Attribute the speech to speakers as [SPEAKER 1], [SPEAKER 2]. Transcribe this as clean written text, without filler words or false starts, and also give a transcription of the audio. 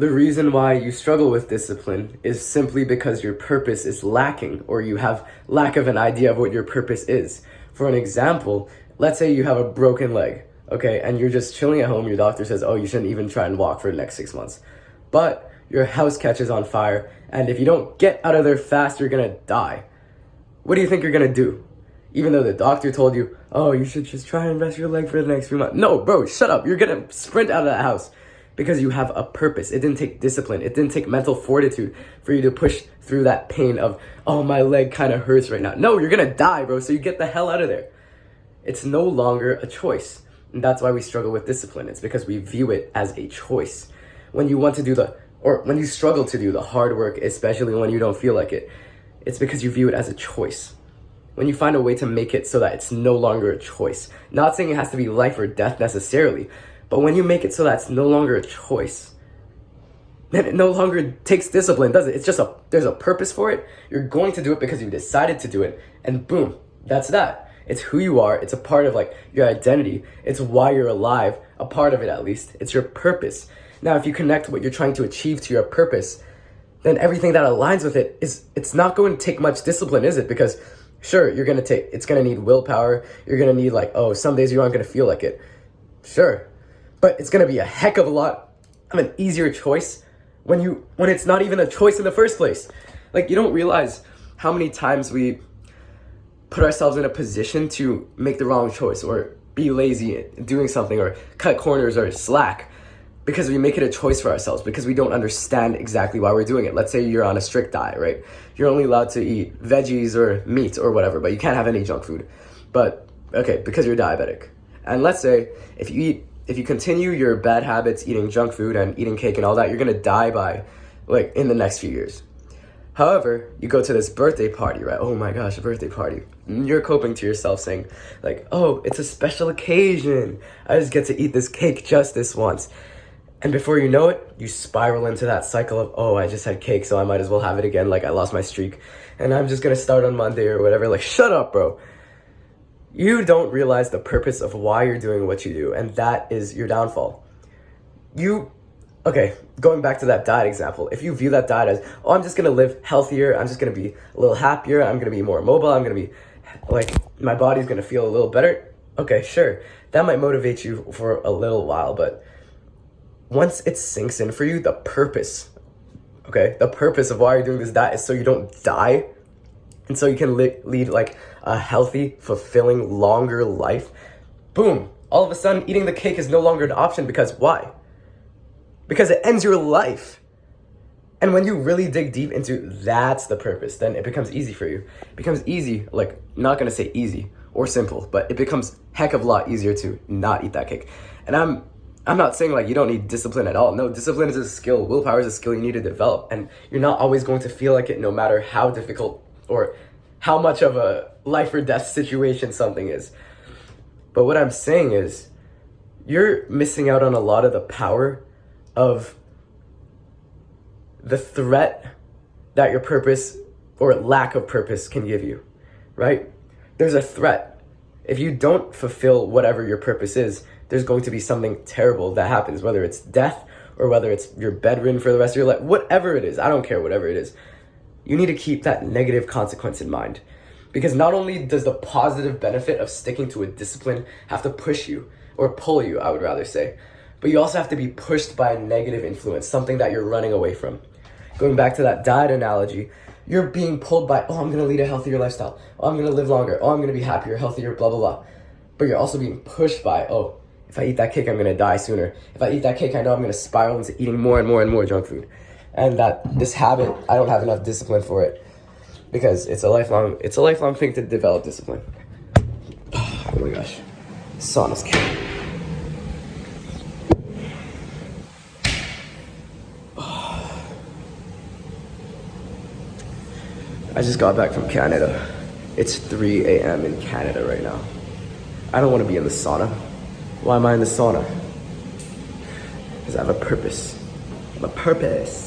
[SPEAKER 1] The reason why you struggle with discipline is simply because your purpose is lacking, or you have lack of an idea of what your purpose is. For an example, let's say you have a broken leg, okay, and you're just chilling at home. Your doctor says, oh, you shouldn't even try and walk for the next 6 months. But your house catches on fire, and if you don't get out of there fast, you're gonna die. What do you think you're gonna do? Even though the doctor told you, oh, you should just try and rest your leg for the next few months. No, bro, shut up. You're gonna sprint out of that house because you have a purpose. It didn't take discipline. It didn't take mental fortitude for you to push through that pain of, oh, my leg kind of hurts right now. No, you're gonna die, bro, so you get the hell out of there. It's no longer a choice. And that's why we struggle with discipline. It's because we view it as a choice. When you want to do when you struggle to do the hard work, especially when you don't feel like it, it's because you view it as a choice. When you find a way to make it so that it's no longer a choice. Not saying it has to be life or death necessarily, but when you make it so that it's no longer a choice, then it no longer takes discipline, does it? It's just there's a purpose for it. You're going to do it because you decided to do it, and boom, that's that. It's who you are. It's a part of like your identity. It's why you're alive, a part of it at least. It's your purpose. Now, if you connect what you're trying to achieve to your purpose, then everything that aligns with it it's not going to take much discipline, is it? Because sure, it's gonna need willpower. You're gonna need like, oh, some days you aren't gonna feel like it. Sure. But it's gonna be a heck of a lot of an easier choice when it's not even a choice in the first place. Like, you don't realize how many times we put ourselves in a position to make the wrong choice or be lazy doing something or cut corners or slack because we make it a choice for ourselves because we don't understand exactly why we're doing it. Let's say you're on a strict diet, right? You're only allowed to eat veggies or meat or whatever, but you can't have any junk food. But okay, because you're diabetic. And let's say if you continue your bad habits, eating junk food and eating cake and all that, you're gonna die by like in the next few years. However, you go to this birthday party, right? Oh my gosh, a birthday party. You're coping to yourself saying like, oh, it's a special occasion. I just get to eat this cake just this once. And before you know it, you spiral into that cycle of, oh, I just had cake, so I might as well have it again, like I lost my streak. And I'm just gonna start on Monday or whatever. Like, shut up, bro. You don't realize the purpose of why you're doing what you do, and that is your downfall. Okay, going back to that diet example, if you view that diet as, oh, I'm just gonna live healthier, I'm just gonna be a little happier, I'm gonna be more mobile, I'm gonna be, like, my body's gonna feel a little better. Okay, sure, that might motivate you for a little while, but once it sinks in for you, the purpose of why you're doing this diet is so you don't die and so you can lead like a healthy, fulfilling, longer life. Boom, all of a sudden eating the cake is no longer an option because why? Because it ends your life. And when you really dig deep into that's the purpose, then it becomes easy for you. It becomes easy, like not gonna say easy or simple, but it becomes heck of a lot easier to not eat that cake. And I'm not saying like you don't need discipline at all. No, discipline is a skill. Willpower is a skill you need to develop. And you're not always going to feel like it no matter how difficult or how much of a life or death situation something is. But what I'm saying is you're missing out on a lot of the power of the threat that your purpose or lack of purpose can give you, right? There's a threat. If you don't fulfill whatever your purpose is, there's going to be something terrible that happens, whether it's death or whether it's you're bedridden for the rest of your life, whatever it is, I don't care, whatever it is. You need to keep that negative consequence in mind. Because not only does the positive benefit of sticking to a discipline have to push you, or pull you, I would rather say, but you also have to be pushed by a negative influence, something that you're running away from. Going back to that diet analogy, you're being pulled by, oh, I'm gonna lead a healthier lifestyle. Oh, I'm gonna live longer. Oh, I'm gonna be happier, healthier, blah, blah, blah. But you're also being pushed by, oh, if I eat that cake, I'm gonna die sooner. If I eat that cake, I know I'm gonna spiral into eating more and more and more junk food. And that this habit, I don't have enough discipline for it because it's a lifelong thing to develop discipline. Oh my gosh, sauna's killing me. I just got back from Canada. It's 3 a.m. in Canada right now. I don't want to be in the sauna. Why am I in the sauna? Because I have a purpose. I have a purpose.